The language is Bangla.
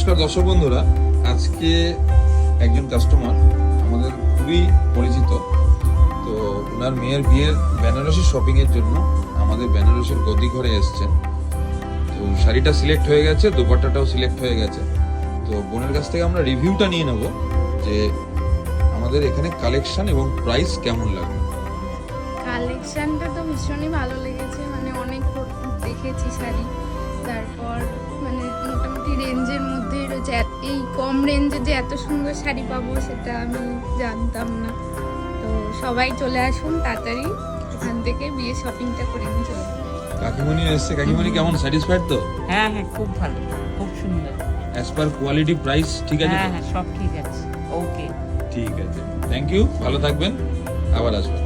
নমস্কার দর্শক বন্ধুরা, আজকে একজন কাস্টমার আমাদের খুবই পরিচিত। তো ওনার মেয়ের বিয়ের বেনারসি শপিং এর জন্য আমাদের বেনারসির গদি ঘরে এসেছেন। তো শাড়িটা সিলেক্ট হয়ে গেছে, দোপাট্টাটাও সিলেক্ট হয়ে গেছে। তো বোনের কাছ থেকে আমরা রিভিউটা নিয়ে নেব যে আমাদের এখানে কালেকশন এবং প্রাইস কেমন লাগে। কালেকশনটা তো ভীষণই ভালো লেগেছে, মানে অনেক দেখেছি শাড়ি, তারপর মানে মোটামুটি রেঞ্জের মধ্যেই রয়েছে। এই কম রেঞ্জে যে এত সুন্দর শাড়ি পাবো সেটা আমি জানতাম না। তো সবাই চলে আসুন তাড়াতাড়ি, এখান থেকে বিয়ে শপিংটা করে নিয়ে চলে যাবো। কাকিমণি এসছে, কাকিমণি কেমন স্যাটিসফাইড তো? হ্যাঁ হ্যাঁ, খুব ভালো, খুব সুন্দর। অ্যাজ পার কোয়ালিটি প্রাইস ঠিক আছে? হ্যাঁ হ্যাঁ, সব ঠিক আছে। ওকে, ঠিক আছে, থ্যাংক ইউ, ভালো থাকবেন, আবার আসবেন।